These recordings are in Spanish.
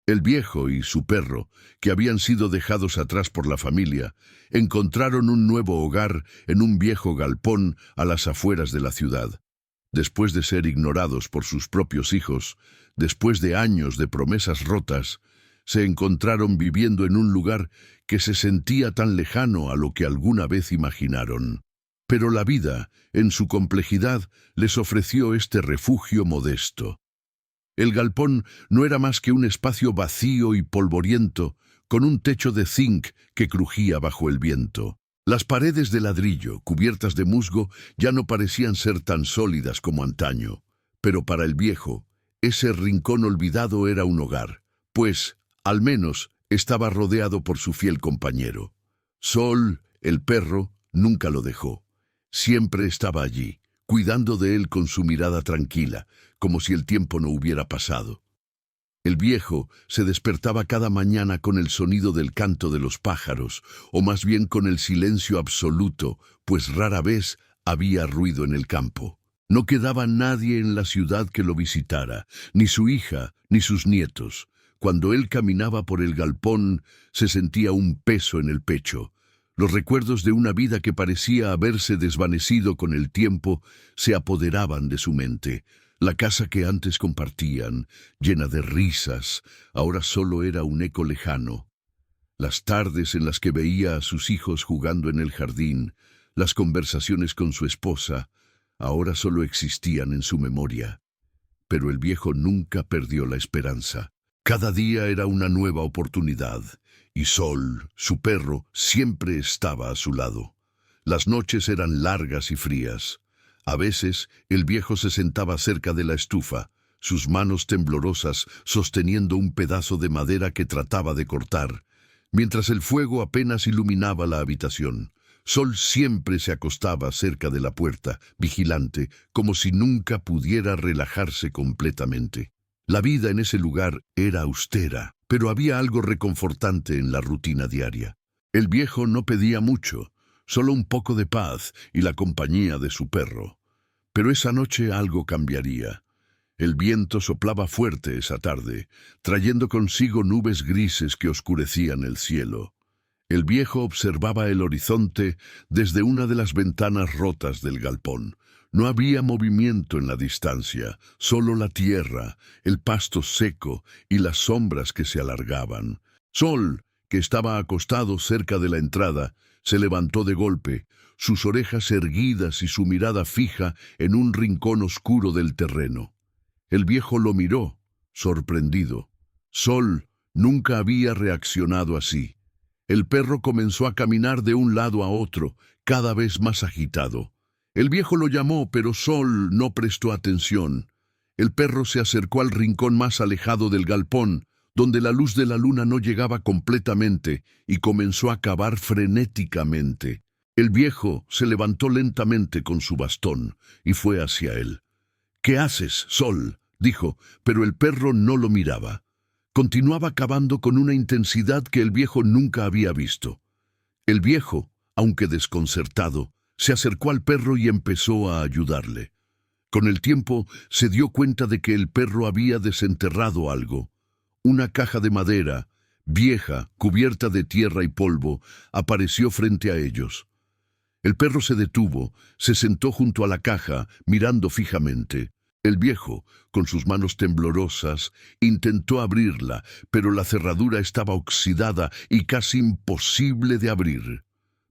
El viejo y su perro, que habían sido dejados atrás por la familia, encontraron un nuevo hogar en un viejo galpón a las afueras de la ciudad. Después de ser ignorados por sus propios hijos, después de años de promesas rotas, se encontraron viviendo en un lugar que se sentía tan lejano a lo que alguna vez imaginaron. Pero la vida, en su complejidad, les ofreció este refugio modesto. El galpón no era más que un espacio vacío y polvoriento, con un techo de zinc que crujía bajo el viento. Las paredes de ladrillo, cubiertas de musgo, ya no parecían ser tan sólidas como antaño. Pero para el viejo, ese rincón olvidado era un hogar, pues, al menos, estaba rodeado por su fiel compañero. Sol, el perro, nunca lo dejó. Siempre estaba allí, cuidando de él con su mirada tranquila, como si el tiempo no hubiera pasado. El viejo se despertaba cada mañana con el sonido del canto de los pájaros, o más bien con el silencio absoluto, pues rara vez había ruido en el campo. No quedaba nadie en la ciudad que lo visitara, ni su hija, ni sus nietos. Cuando él caminaba por el galpón, se sentía un peso en el pecho. Los recuerdos de una vida que parecía haberse desvanecido con el tiempo se apoderaban de su mente. La casa que antes compartían, llena de risas, ahora solo era un eco lejano. Las tardes en las que veía a sus hijos jugando en el jardín, las conversaciones con su esposa, ahora solo existían en su memoria. Pero el viejo nunca perdió la esperanza. Cada día era una nueva oportunidad, y Sol, su perro, siempre estaba a su lado. Las noches eran largas y frías. A veces, el viejo se sentaba cerca de la estufa, sus manos temblorosas sosteniendo un pedazo de madera que trataba de cortar, mientras el fuego apenas iluminaba la habitación. Sol siempre se acostaba cerca de la puerta, vigilante, como si nunca pudiera relajarse completamente. La vida en ese lugar era austera, pero había algo reconfortante en la rutina diaria. El viejo no pedía mucho, solo un poco de paz y la compañía de su perro. Pero esa noche algo cambiaría. El viento soplaba fuerte esa tarde, trayendo consigo nubes grises que oscurecían el cielo. El viejo observaba el horizonte desde una de las ventanas rotas del galpón. No había movimiento en la distancia, solo la tierra, el pasto seco y las sombras que se alargaban. Sol, que estaba acostado cerca de la entrada, se levantó de golpe, sus orejas erguidas y su mirada fija en un rincón oscuro del terreno. El viejo lo miró, sorprendido. Sol nunca había reaccionado así. El perro comenzó a caminar de un lado a otro, cada vez más agitado. El viejo lo llamó, pero Sol no prestó atención. El perro se acercó al rincón más alejado del galpón, donde la luz de la luna no llegaba completamente, y comenzó a cavar frenéticamente. El viejo se levantó lentamente con su bastón y fue hacia él. «¿Qué haces, Sol?», dijo, pero el perro no lo miraba. Continuaba cavando con una intensidad que el viejo nunca había visto. El viejo, aunque desconcertado, se acercó al perro y empezó a ayudarle. Con el tiempo se dio cuenta de que el perro había desenterrado algo. Una caja de madera, vieja, cubierta de tierra y polvo, apareció frente a ellos. El perro se detuvo, se sentó junto a la caja, mirando fijamente. El viejo, con sus manos temblorosas, intentó abrirla, pero la cerradura estaba oxidada y casi imposible de abrir.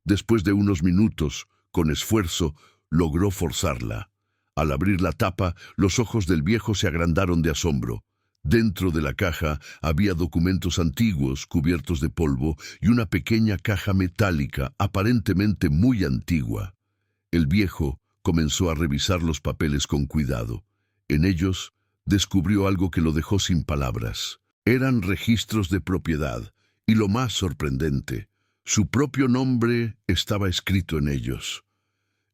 Después de unos minutos, con esfuerzo, logró forzarla. Al abrir la tapa, los ojos del viejo se agrandaron de asombro. Dentro de la caja había documentos antiguos cubiertos de polvo y una pequeña caja metálica, aparentemente muy antigua. El viejo comenzó a revisar los papeles con cuidado. En ellos descubrió algo que lo dejó sin palabras. Eran registros de propiedad, y lo más sorprendente, su propio nombre estaba escrito en ellos.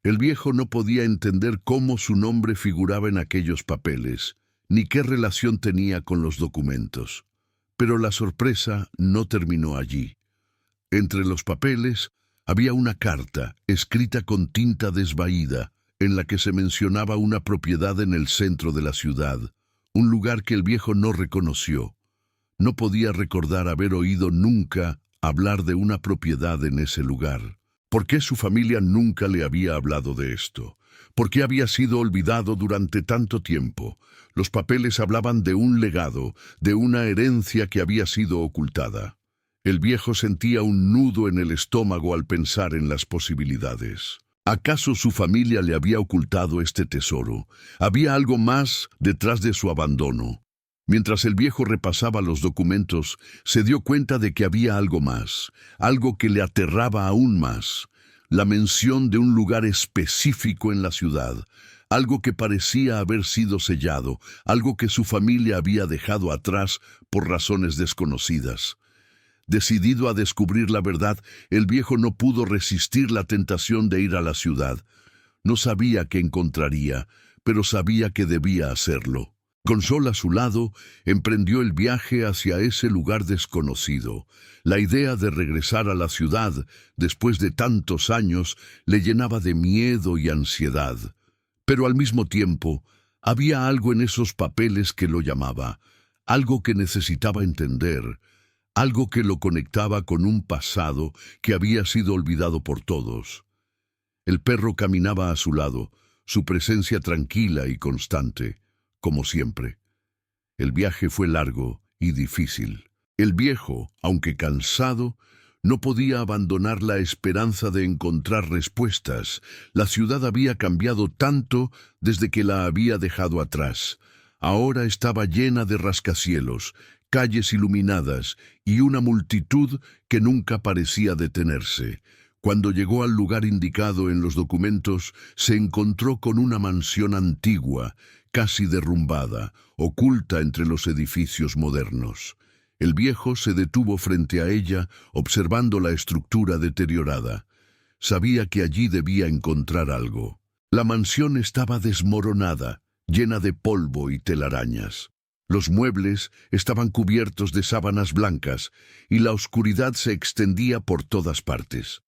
El viejo no podía entender cómo su nombre figuraba en aquellos papeles, ni qué relación tenía con los documentos. Pero la sorpresa no terminó allí. Entre los papeles había una carta, escrita con tinta desvaída, en la que se mencionaba una propiedad en el centro de la ciudad, un lugar que el viejo no reconoció. No podía recordar haber oído nunca hablar de una propiedad en ese lugar. ¿Por qué su familia nunca le había hablado de esto? ¿Por qué había sido olvidado durante tanto tiempo? Los papeles hablaban de un legado, de una herencia que había sido ocultada. El viejo sentía un nudo en el estómago al pensar en las posibilidades. ¿Acaso su familia le había ocultado este tesoro? ¿Había algo más detrás de su abandono? Mientras el viejo repasaba los documentos, se dio cuenta de que había algo más, algo que le aterraba aún más. La mención de un lugar específico en la ciudad, algo que parecía haber sido sellado, algo que su familia había dejado atrás por razones desconocidas. Decidido a descubrir la verdad, el viejo no pudo resistir la tentación de ir a la ciudad. No sabía qué encontraría, pero sabía que debía hacerlo. Con Sol a su lado, emprendió el viaje hacia ese lugar desconocido. La idea de regresar a la ciudad, después de tantos años, le llenaba de miedo y ansiedad. Pero al mismo tiempo, había algo en esos papeles que lo llamaba, algo que necesitaba entender, algo que lo conectaba con un pasado que había sido olvidado por todos. El perro caminaba a su lado, su presencia tranquila y constante, como siempre. El viaje fue largo y difícil. El viejo, aunque cansado, no podía abandonar la esperanza de encontrar respuestas. La ciudad había cambiado tanto desde que la había dejado atrás. Ahora estaba llena de rascacielos, calles iluminadas y una multitud que nunca parecía detenerse. Cuando llegó al lugar indicado en los documentos, se encontró con una mansión antigua, casi derrumbada, oculta entre los edificios modernos. El viejo se detuvo frente a ella, observando la estructura deteriorada. Sabía que allí debía encontrar algo. La mansión estaba desmoronada, llena de polvo y telarañas. Los muebles estaban cubiertos de sábanas blancas, y la oscuridad se extendía por todas partes.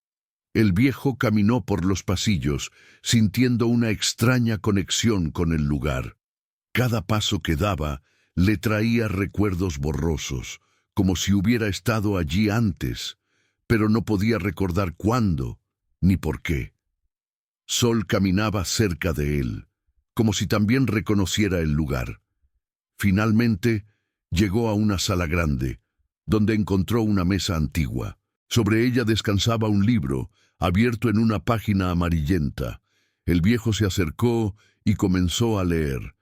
El viejo caminó por los pasillos, sintiendo una extraña conexión con el lugar. Cada paso que daba le traía recuerdos borrosos, como si hubiera estado allí antes, pero no podía recordar cuándo ni por qué. Sol caminaba cerca de él, como si también reconociera el lugar. Finalmente, llegó a una sala grande, donde encontró una mesa antigua. Sobre ella descansaba un libro, abierto en una página amarillenta. El viejo se acercó y comenzó a leer.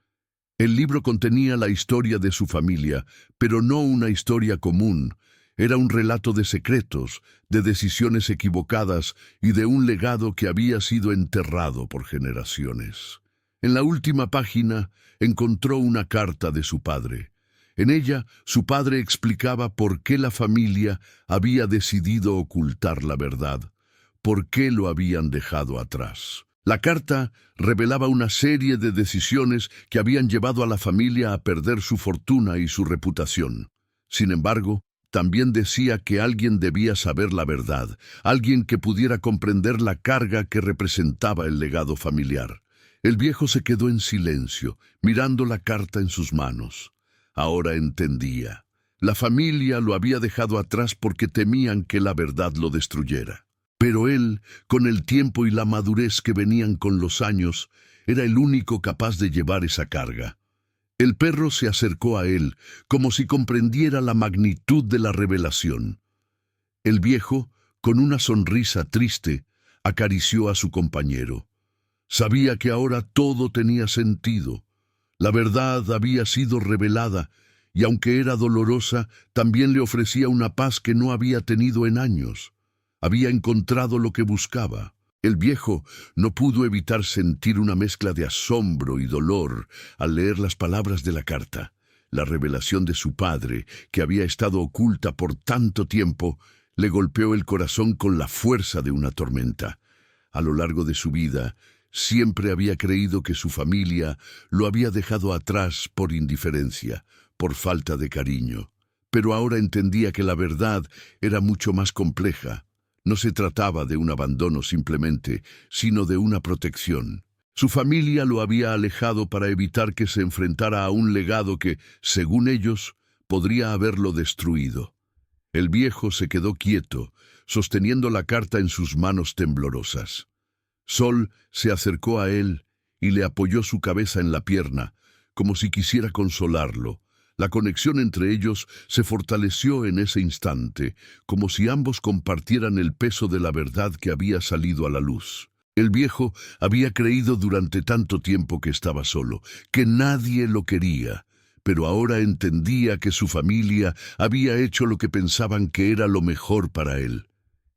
El libro contenía la historia de su familia, pero no una historia común. Era un relato de secretos, de decisiones equivocadas y de un legado que había sido enterrado por generaciones. En la última página encontró una carta de su padre. En ella, su padre explicaba por qué la familia había decidido ocultar la verdad, por qué lo habían dejado atrás. La carta revelaba una serie de decisiones que habían llevado a la familia a perder su fortuna y su reputación. Sin embargo, también decía que alguien debía saber la verdad, alguien que pudiera comprender la carga que representaba el legado familiar. El viejo se quedó en silencio, mirando la carta en sus manos. Ahora entendía. La familia lo había dejado atrás porque temían que la verdad lo destruyera. Pero él, con el tiempo y la madurez que venían con los años, era el único capaz de llevar esa carga. El perro se acercó a él, como si comprendiera la magnitud de la revelación. El viejo, con una sonrisa triste, acarició a su compañero. Sabía que ahora todo tenía sentido. La verdad había sido revelada, y aunque era dolorosa, también le ofrecía una paz que no había tenido en años. Había encontrado lo que buscaba. El viejo no pudo evitar sentir una mezcla de asombro y dolor al leer las palabras de la carta. La revelación de su padre, que había estado oculta por tanto tiempo, le golpeó el corazón con la fuerza de una tormenta. A lo largo de su vida, siempre había creído que su familia lo había dejado atrás por indiferencia, por falta de cariño. Pero ahora entendía que la verdad era mucho más compleja. No se trataba de un abandono simplemente, sino de una protección. Su familia lo había alejado para evitar que se enfrentara a un legado que, según ellos, podría haberlo destruido. El viejo se quedó quieto, sosteniendo la carta en sus manos temblorosas. Sol se acercó a él y le apoyó su cabeza en la pierna, como si quisiera consolarlo. La conexión entre ellos se fortaleció en ese instante, como si ambos compartieran el peso de la verdad que había salido a la luz. El viejo había creído durante tanto tiempo que estaba solo, que nadie lo quería, pero ahora entendía que su familia había hecho lo que pensaban que era lo mejor para él.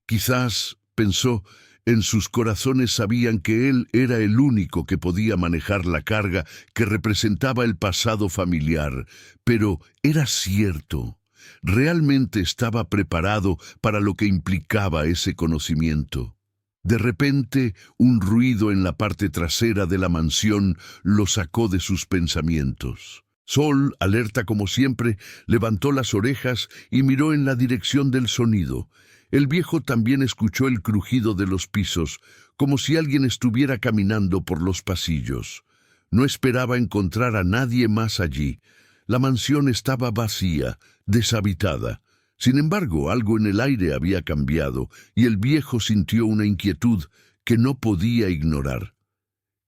Quizás, pensó, en sus corazones sabían que él era el único que podía manejar la carga que representaba el pasado familiar, pero era cierto. Realmente estaba preparado para lo que implicaba ese conocimiento. De repente, un ruido en la parte trasera de la mansión lo sacó de sus pensamientos. Sol, alerta como siempre, levantó las orejas y miró en la dirección del sonido. El viejo también escuchó el crujido de los pisos, como si alguien estuviera caminando por los pasillos. No esperaba encontrar a nadie más allí. La mansión estaba vacía, deshabitada. Sin embargo, algo en el aire había cambiado, y el viejo sintió una inquietud que no podía ignorar.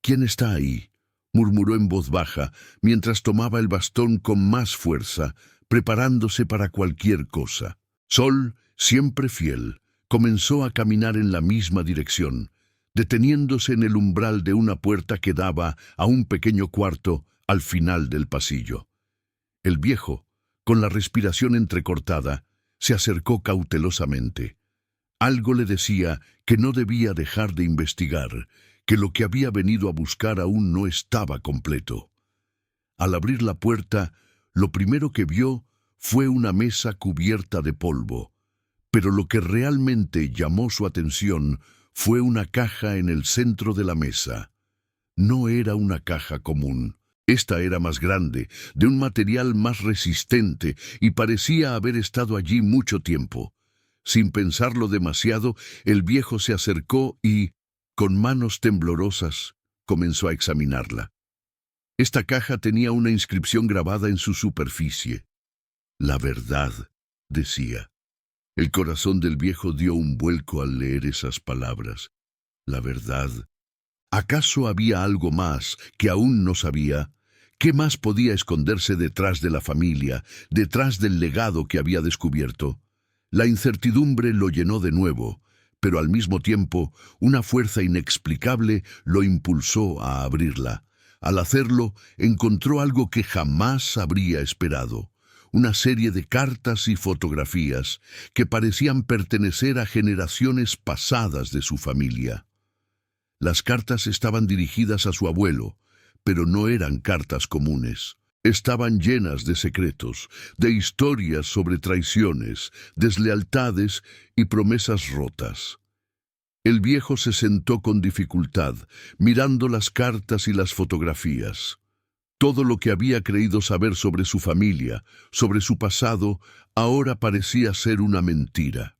«¿Quién está ahí?», murmuró en voz baja, mientras tomaba el bastón con más fuerza, preparándose para cualquier cosa. Sol, siempre fiel, comenzó a caminar en la misma dirección, deteniéndose en el umbral de una puerta que daba a un pequeño cuarto al final del pasillo. El viejo, con la respiración entrecortada, se acercó cautelosamente. Algo le decía que no debía dejar de investigar, que lo que había venido a buscar aún no estaba completo. Al abrir la puerta, lo primero que vio fue una mesa cubierta de polvo, pero lo que realmente llamó su atención fue una caja en el centro de la mesa. No era una caja común. Esta era más grande, de un material más resistente, y parecía haber estado allí mucho tiempo. Sin pensarlo demasiado, el viejo se acercó y, con manos temblorosas, comenzó a examinarla. Esta caja tenía una inscripción grabada en su superficie. «La verdad», decía. El corazón del viejo dio un vuelco al leer esas palabras. La verdad. ¿Acaso había algo más que aún no sabía? ¿Qué más podía esconderse detrás de la familia, detrás del legado que había descubierto? La incertidumbre lo llenó de nuevo, pero al mismo tiempo una fuerza inexplicable lo impulsó a abrirla. Al hacerlo, encontró algo que jamás habría esperado. Una serie de cartas y fotografías que parecían pertenecer a generaciones pasadas de su familia. Las cartas estaban dirigidas a su abuelo, pero no eran cartas comunes. Estaban llenas de secretos, de historias sobre traiciones, deslealtades y promesas rotas. El viejo se sentó con dificultad, mirando las cartas y las fotografías. Todo lo que había creído saber sobre su familia, sobre su pasado, ahora parecía ser una mentira.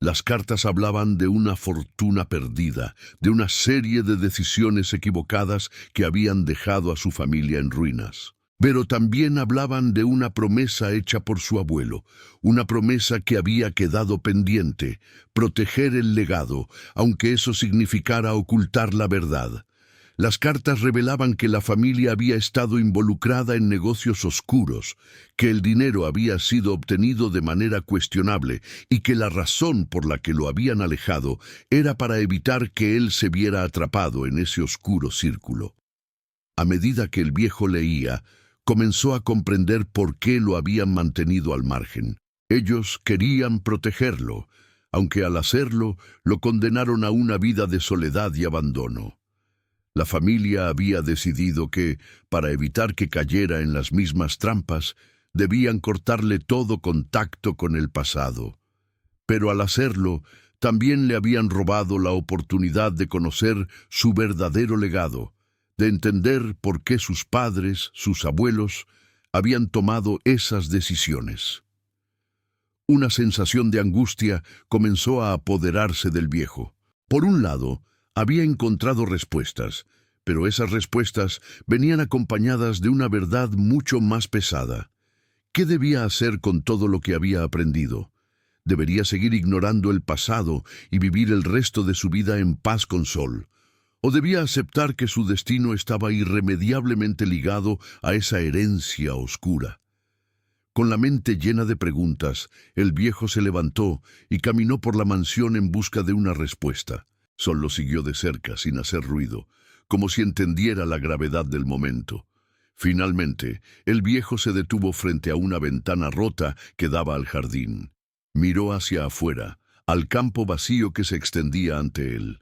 Las cartas hablaban de una fortuna perdida, de una serie de decisiones equivocadas que habían dejado a su familia en ruinas. Pero también hablaban de una promesa hecha por su abuelo, una promesa que había quedado pendiente, proteger el legado, aunque eso significara ocultar la verdad. Las cartas revelaban que la familia había estado involucrada en negocios oscuros, que el dinero había sido obtenido de manera cuestionable y que la razón por la que lo habían alejado era para evitar que él se viera atrapado en ese oscuro círculo. A medida que el viejo leía, comenzó a comprender por qué lo habían mantenido al margen. Ellos querían protegerlo, aunque al hacerlo lo condenaron a una vida de soledad y abandono. La familia había decidido que, para evitar que cayera en las mismas trampas, debían cortarle todo contacto con el pasado. Pero al hacerlo, también le habían robado la oportunidad de conocer su verdadero legado, de entender por qué sus padres, sus abuelos, habían tomado esas decisiones. Una sensación de angustia comenzó a apoderarse del viejo. Por un lado, había encontrado respuestas, pero esas respuestas venían acompañadas de una verdad mucho más pesada. ¿Qué debía hacer con todo lo que había aprendido? ¿Debería seguir ignorando el pasado y vivir el resto de su vida en paz con Sol? ¿O debía aceptar que su destino estaba irremediablemente ligado a esa herencia oscura? Con la mente llena de preguntas, el viejo se levantó y caminó por la mansión en busca de una respuesta. Sol lo siguió de cerca, sin hacer ruido, como si entendiera la gravedad del momento. Finalmente, el viejo se detuvo frente a una ventana rota que daba al jardín. Miró hacia afuera, al campo vacío que se extendía ante él.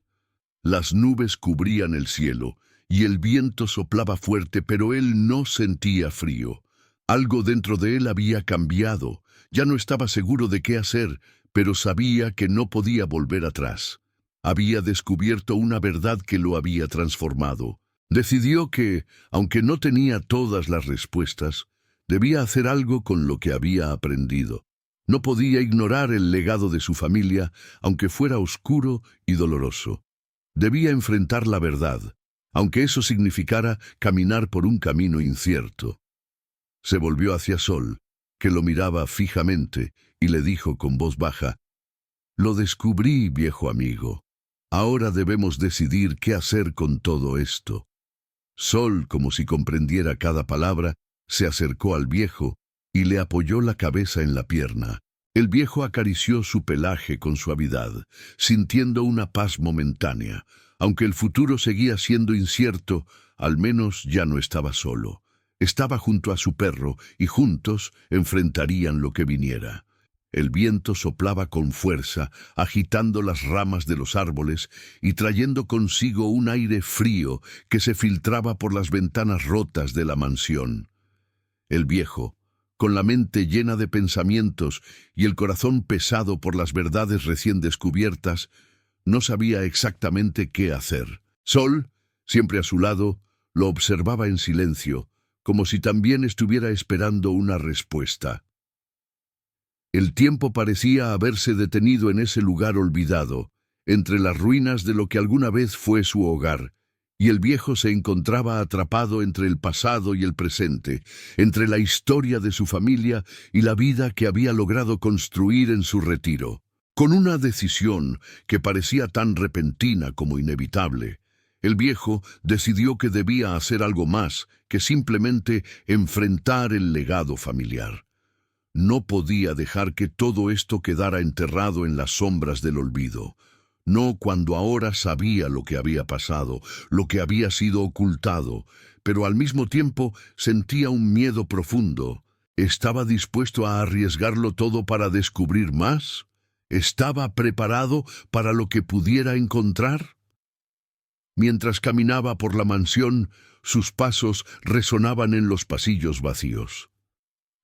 Las nubes cubrían el cielo, y el viento soplaba fuerte, pero él no sentía frío. Algo dentro de él había cambiado. Ya no estaba seguro de qué hacer, pero sabía que no podía volver atrás. Había descubierto una verdad que lo había transformado. Decidió que, aunque no tenía todas las respuestas, debía hacer algo con lo que había aprendido. No podía ignorar el legado de su familia, aunque fuera oscuro y doloroso. Debía enfrentar la verdad, aunque eso significara caminar por un camino incierto. Se volvió hacia Sol, que lo miraba fijamente, y le dijo con voz baja: «Lo descubrí, viejo amigo. Ahora debemos decidir qué hacer con todo esto». Sol, como si comprendiera cada palabra, se acercó al viejo y le apoyó la cabeza en la pierna. El viejo acarició su pelaje con suavidad, sintiendo una paz momentánea. Aunque el futuro seguía siendo incierto, al menos ya no estaba solo. Estaba junto a su perro y juntos enfrentarían lo que viniera. El viento soplaba con fuerza, agitando las ramas de los árboles y trayendo consigo un aire frío que se filtraba por las ventanas rotas de la mansión. El viejo, con la mente llena de pensamientos y el corazón pesado por las verdades recién descubiertas, no sabía exactamente qué hacer. Sol, siempre a su lado, lo observaba en silencio, como si también estuviera esperando una respuesta. El tiempo parecía haberse detenido en ese lugar olvidado, entre las ruinas de lo que alguna vez fue su hogar, y el viejo se encontraba atrapado entre el pasado y el presente, entre la historia de su familia y la vida que había logrado construir en su retiro. Con una decisión que parecía tan repentina como inevitable, el viejo decidió que debía hacer algo más que simplemente enfrentar el legado familiar. No podía dejar que todo esto quedara enterrado en las sombras del olvido. No cuando ahora sabía lo que había pasado, lo que había sido ocultado, pero al mismo tiempo sentía un miedo profundo. ¿Estaba dispuesto a arriesgarlo todo para descubrir más? ¿Estaba preparado para lo que pudiera encontrar? Mientras caminaba por la mansión, sus pasos resonaban en los pasillos vacíos.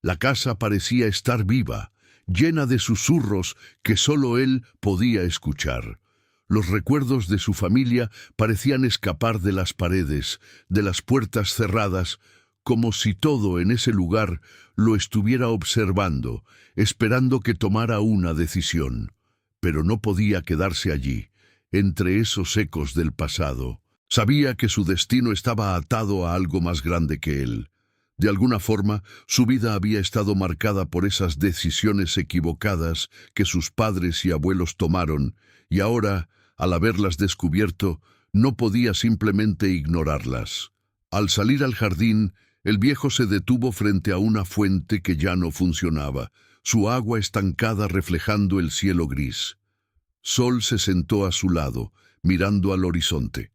La casa parecía estar viva, llena de susurros que solo él podía escuchar. Los recuerdos de su familia parecían escapar de las paredes, de las puertas cerradas, como si todo en ese lugar lo estuviera observando, esperando que tomara una decisión. Pero no podía quedarse allí, entre esos ecos del pasado. Sabía que su destino estaba atado a algo más grande que él. De alguna forma, su vida había estado marcada por esas decisiones equivocadas que sus padres y abuelos tomaron, y ahora, al haberlas descubierto, no podía simplemente ignorarlas. Al salir al jardín, el viejo se detuvo frente a una fuente que ya no funcionaba, su agua estancada reflejando el cielo gris. Sol se sentó a su lado, mirando al horizonte.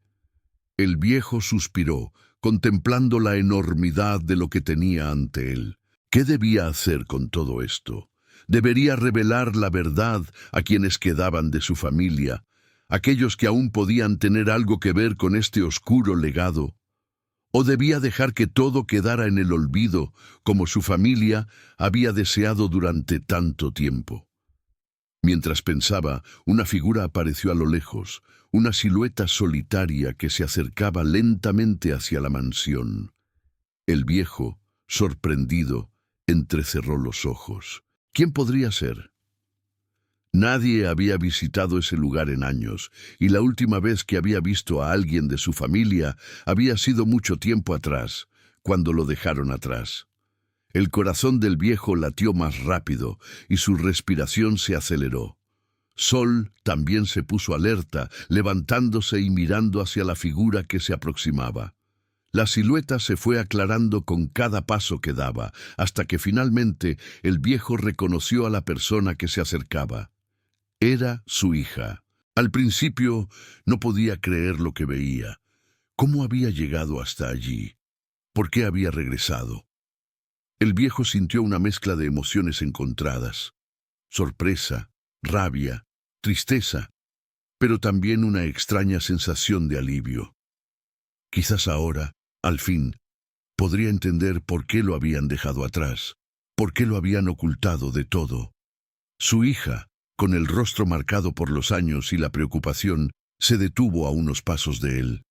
El viejo suspiró, contemplando la enormidad de lo que tenía ante él. ¿Qué debía hacer con todo esto? ¿Debería revelar la verdad a quienes quedaban de su familia, aquellos que aún podían tener algo que ver con este oscuro legado? ¿O debía dejar que todo quedara en el olvido, como su familia había deseado durante tanto tiempo? Mientras pensaba, una figura apareció a lo lejos, una silueta solitaria que se acercaba lentamente hacia la mansión. El viejo, sorprendido, entrecerró los ojos. ¿Quién podría ser? Nadie había visitado ese lugar en años, y la última vez que había visto a alguien de su familia había sido mucho tiempo atrás, cuando lo dejaron atrás. El corazón del viejo latió más rápido y su respiración se aceleró. Sol también se puso alerta, levantándose y mirando hacia la figura que se aproximaba. La silueta se fue aclarando con cada paso que daba, hasta que finalmente el viejo reconoció a la persona que se acercaba. Era su hija. Al principio no podía creer lo que veía. ¿Cómo había llegado hasta allí? ¿Por qué había regresado? El viejo sintió una mezcla de emociones encontradas. Sorpresa, rabia, tristeza, pero también una extraña sensación de alivio. Quizás ahora, al fin, podría entender por qué lo habían dejado atrás, por qué lo habían ocultado de todo. Su hija, con el rostro marcado por los años y la preocupación, se detuvo a unos pasos de él.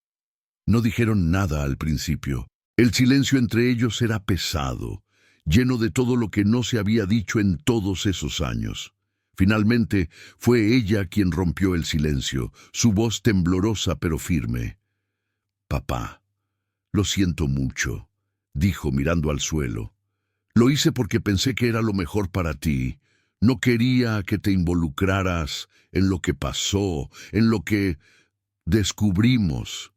No dijeron nada al principio. El silencio entre ellos era pesado, lleno de todo lo que no se había dicho en todos esos años. Finalmente, fue ella quien rompió el silencio, su voz temblorosa pero firme. «Papá, lo siento mucho», dijo mirando al suelo. «Lo hice porque pensé que era lo mejor para ti. No quería que te involucraras en lo que pasó, en lo que descubrimos».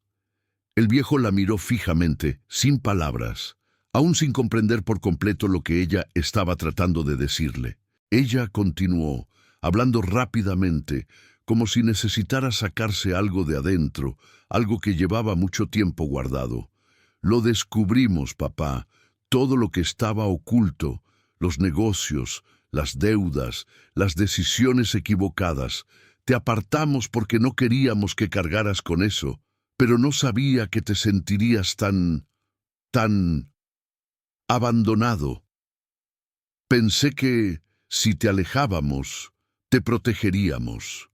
El viejo la miró fijamente, sin palabras, aún sin comprender por completo lo que ella estaba tratando de decirle. Ella continuó, hablando rápidamente, como si necesitara sacarse algo de adentro, algo que llevaba mucho tiempo guardado. «Lo descubrimos, papá, todo lo que estaba oculto, los negocios, las deudas, las decisiones equivocadas. Te apartamos porque no queríamos que cargaras con eso, pero no sabía que te sentirías tan abandonado. Pensé que, si te alejábamos, te protegeríamos».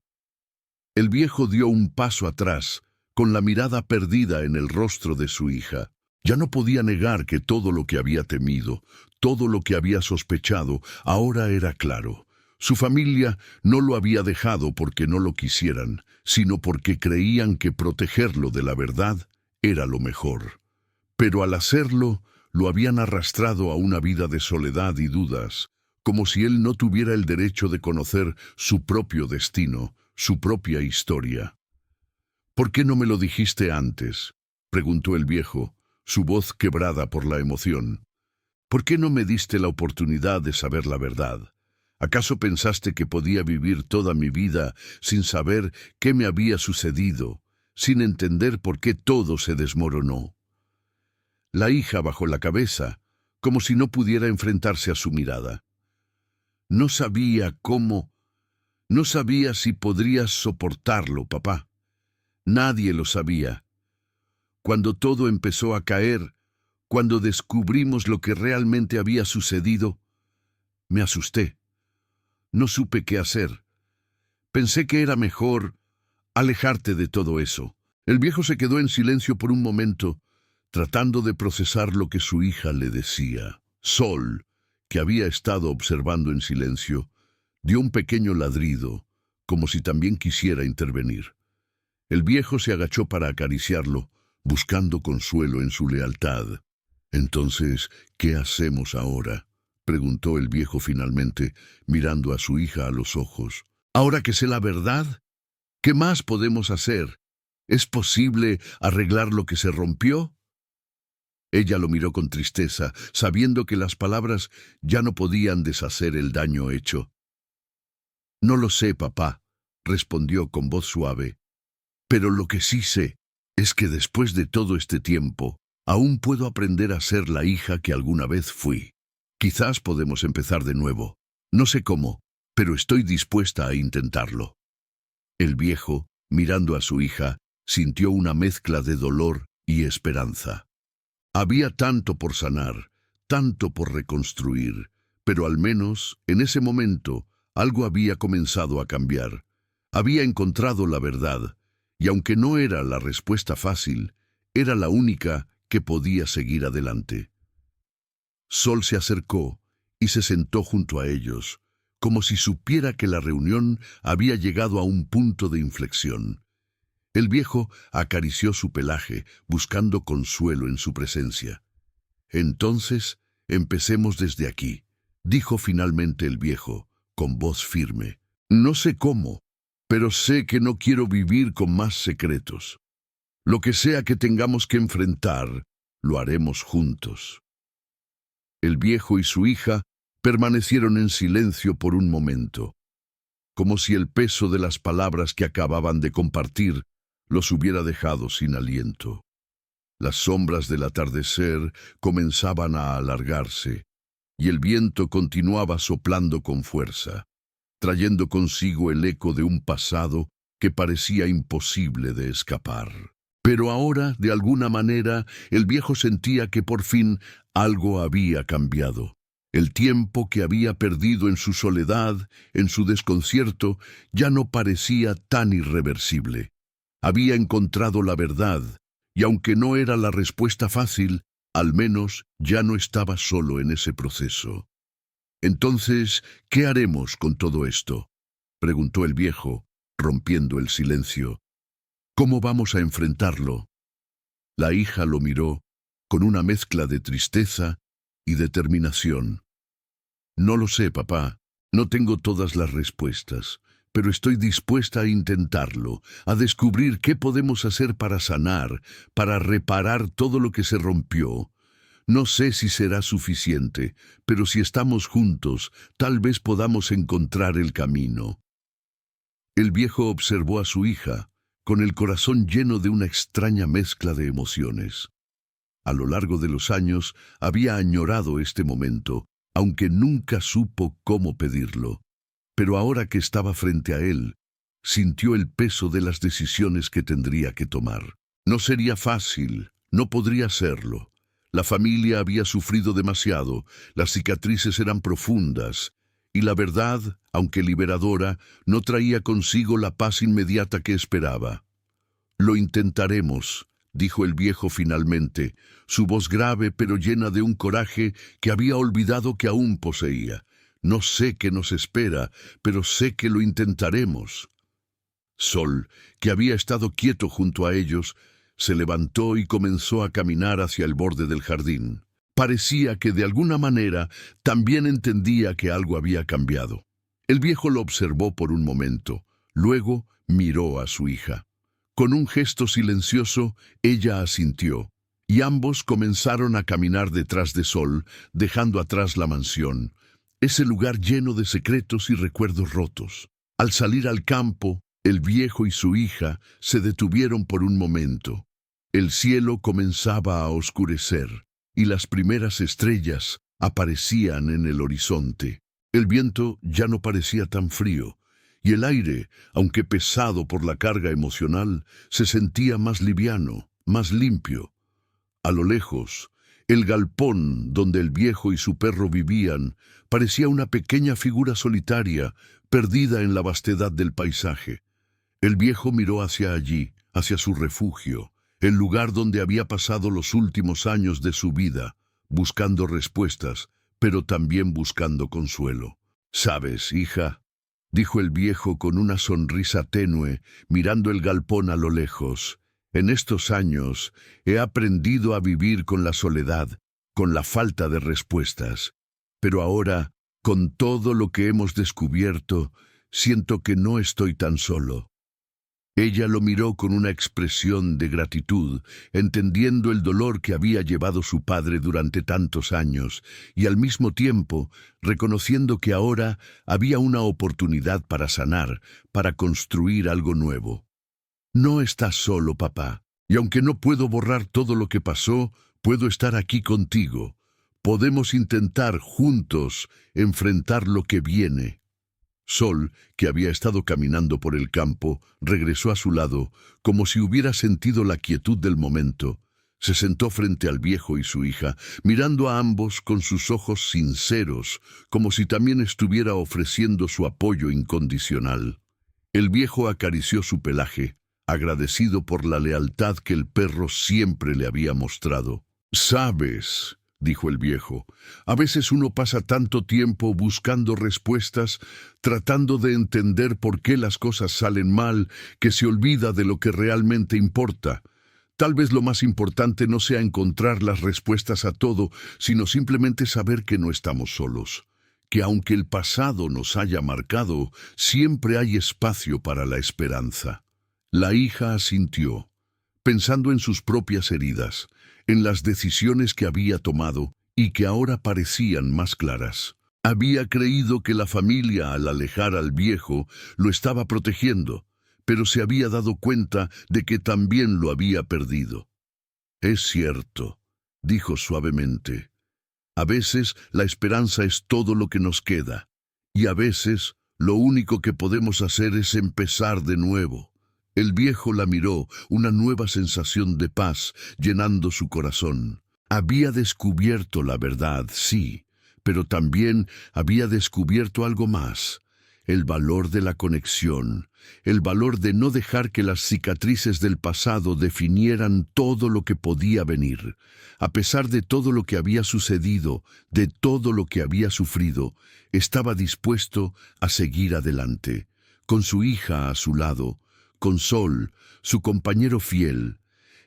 El viejo dio un paso atrás, con la mirada perdida en el rostro de su hija. Ya no podía negar que todo lo que había temido, todo lo que había sospechado, ahora era claro. Su familia no lo había dejado porque no lo quisieran, sino porque creían que protegerlo de la verdad era lo mejor. Pero al hacerlo, lo habían arrastrado a una vida de soledad y dudas, como si él no tuviera el derecho de conocer su propio destino, su propia historia. «¿Por qué no me lo dijiste antes?», preguntó el viejo, su voz quebrada por la emoción. «¿Por qué no me diste la oportunidad de saber la verdad? ¿Acaso pensaste que podía vivir toda mi vida sin saber qué me había sucedido, sin entender por qué todo se desmoronó?» La hija bajó la cabeza, como si no pudiera enfrentarse a su mirada. «No sabía cómo, no sabía si podrías soportarlo, papá. Nadie lo sabía. Cuando todo empezó a caer, cuando descubrimos lo que realmente había sucedido, me asusté. No supe qué hacer. Pensé que era mejor alejarte de todo eso». El viejo se quedó en silencio por un momento, tratando de procesar lo que su hija le decía. Sol, que había estado observando en silencio, dio un pequeño ladrido, como si también quisiera intervenir. El viejo se agachó para acariciarlo, buscando consuelo en su lealtad. «Entonces, ¿qué hacemos ahora?», preguntó el viejo finalmente, mirando a su hija a los ojos. «Ahora que sé la verdad, ¿qué más podemos hacer? ¿Es posible arreglar lo que se rompió?». Ella lo miró con tristeza, sabiendo que las palabras ya no podían deshacer el daño hecho. «No lo sé, papá», respondió con voz suave. «Pero lo que sí sé es que después de todo este tiempo, aún puedo aprender a ser la hija que alguna vez fui. Quizás podemos empezar de nuevo. No sé cómo, pero estoy dispuesta a intentarlo». El viejo, mirando a su hija, sintió una mezcla de dolor y esperanza. Había tanto por sanar, tanto por reconstruir, pero al menos, en ese momento, algo había comenzado a cambiar. Había encontrado la verdad, y aunque no era la respuesta fácil, era la única que podía seguir adelante. Sol se acercó y se sentó junto a ellos, como si supiera que la reunión había llegado a un punto de inflexión. El viejo acarició su pelaje, buscando consuelo en su presencia. Entonces, Empecemos desde aquí, dijo finalmente el viejo, con voz firme. No sé cómo, pero sé que no quiero vivir con más secretos. Lo que sea que tengamos que enfrentar, lo haremos juntos. El viejo y su hija permanecieron en silencio por un momento, como si el peso de las palabras que acababan de compartir los hubiera dejado sin aliento. Las sombras del atardecer comenzaban a alargarse, y el viento continuaba soplando con fuerza, trayendo consigo el eco de un pasado que parecía imposible de escapar. Pero ahora, de alguna manera, el viejo sentía que por fin algo había cambiado. El tiempo que había perdido en su soledad, en su desconcierto, ya no parecía tan irreversible. Había encontrado la verdad, y aunque no era la respuesta fácil, al menos ya no estaba solo en ese proceso. Entonces, ¿qué haremos con todo esto?, preguntó el viejo, rompiendo el silencio. ¿Cómo vamos a enfrentarlo? La hija lo miró con una mezcla de tristeza y determinación. No lo sé, papá. No tengo todas las respuestas, pero estoy dispuesta a intentarlo, a descubrir qué podemos hacer para sanar, para reparar todo lo que se rompió. No sé si será suficiente, pero si estamos juntos, tal vez podamos encontrar el camino. El viejo observó a su hija, con el corazón lleno de una extraña mezcla de emociones. A lo largo de los años había añorado este momento, aunque nunca supo cómo pedirlo. Pero ahora que estaba frente a él, sintió el peso de las decisiones que tendría que tomar. No sería fácil, no podría serlo. La familia había sufrido demasiado, las cicatrices eran profundas, y la verdad, aunque liberadora, no traía consigo la paz inmediata que esperaba. Lo intentaremos, dijo el viejo finalmente, su voz grave pero llena de un coraje que había olvidado que aún poseía. No sé qué nos espera, pero sé que lo intentaremos. Sol, que había estado quieto junto a ellos, se levantó y comenzó a caminar hacia el borde del jardín. Parecía que de alguna manera también entendía que algo había cambiado. El viejo lo observó por un momento, luego miró a su hija. Con un gesto silencioso, ella asintió, y ambos comenzaron a caminar detrás de Sol, dejando atrás la mansión, ese lugar lleno de secretos y recuerdos rotos. Al salir al campo, el viejo y su hija se detuvieron por un momento. El cielo comenzaba a oscurecer, y las primeras estrellas aparecían en el horizonte. El viento ya no parecía tan frío, y el aire, aunque pesado por la carga emocional, se sentía más liviano, más limpio. A lo lejos, el galpón donde el viejo y su perro vivían parecía una pequeña figura solitaria, perdida en la vastedad del paisaje. El viejo miró hacia allí, hacia su refugio, el lugar donde había pasado los últimos años de su vida, buscando respuestas, pero también buscando consuelo. «¿Sabes, hija?», dijo el viejo con una sonrisa tenue, mirando el galpón a lo lejos. «En estos años he aprendido a vivir con la soledad, con la falta de respuestas. Pero ahora, con todo lo que hemos descubierto, siento que no estoy tan solo». Ella lo miró con una expresión de gratitud, entendiendo el dolor que había llevado su padre durante tantos años, y al mismo tiempo reconociendo que ahora había una oportunidad para sanar, para construir algo nuevo. «No estás solo, papá, y aunque no puedo borrar todo lo que pasó, puedo estar aquí contigo. Podemos intentar juntos enfrentar lo que viene». Sol, que había estado caminando por el campo, regresó a su lado, como si hubiera sentido la quietud del momento. Se sentó frente al viejo y su hija, mirando a ambos con sus ojos sinceros, como si también estuviera ofreciendo su apoyo incondicional. El viejo acarició su pelaje, agradecido por la lealtad que el perro siempre le había mostrado. «¿Sabes?», dijo el viejo, «a veces uno pasa tanto tiempo buscando respuestas, tratando de entender por qué las cosas salen mal, que se olvida de lo que realmente importa. Tal vez lo más importante no sea encontrar las respuestas a todo, sino simplemente saber que no estamos solos, que aunque el pasado nos haya marcado, siempre hay espacio para la esperanza. La hija asintió, pensando en sus propias heridas, en las decisiones que había tomado y que ahora parecían más claras. Había creído que la familia, al alejar al viejo, lo estaba protegiendo, pero se había dado cuenta de que también lo había perdido. «Es cierto», dijo suavemente. «A veces la esperanza es todo lo que nos queda, y a veces lo único que podemos hacer es empezar de nuevo». El viejo la miró, una nueva sensación de paz llenando su corazón. Había descubierto la verdad, sí, pero también había descubierto algo más: el valor de la conexión, el valor de no dejar que las cicatrices del pasado definieran todo lo que podía venir. A pesar de todo lo que había sucedido, de todo lo que había sufrido, estaba dispuesto a seguir adelante, con su hija a su lado, con Sol, su compañero fiel.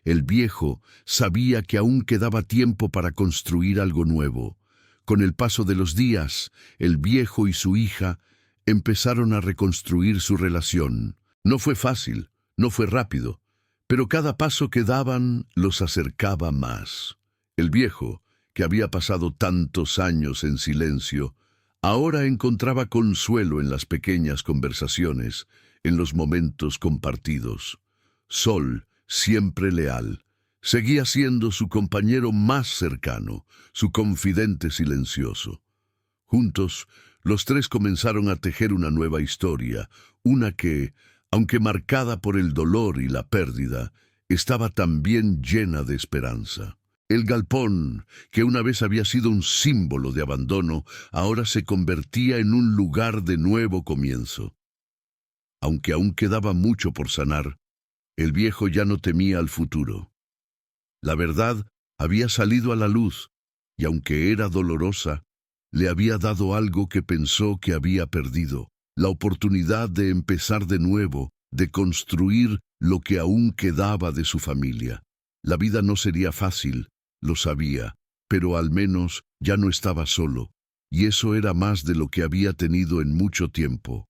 El viejo sabía que aún quedaba tiempo para construir algo nuevo. Con el paso de los días, el viejo y su hija empezaron a reconstruir su relación. No fue fácil, no fue rápido, pero cada paso que daban los acercaba más. El viejo, que había pasado tantos años en silencio, ahora encontraba consuelo en las pequeñas conversaciones, en los momentos compartidos. Sol, siempre leal, seguía siendo su compañero más cercano, su confidente silencioso. Juntos, los tres comenzaron a tejer una nueva historia, una que, aunque marcada por el dolor y la pérdida, estaba también llena de esperanza. El galpón, que una vez había sido un símbolo de abandono, ahora se convertía en un lugar de nuevo comienzo. Aunque aún quedaba mucho por sanar, el viejo ya no temía al futuro. La verdad había salido a la luz, y aunque era dolorosa, le había dado algo que pensó que había perdido: la oportunidad de empezar de nuevo, de construir lo que aún quedaba de su familia. La vida no sería fácil, lo sabía, pero al menos ya no estaba solo, y eso era más de lo que había tenido en mucho tiempo.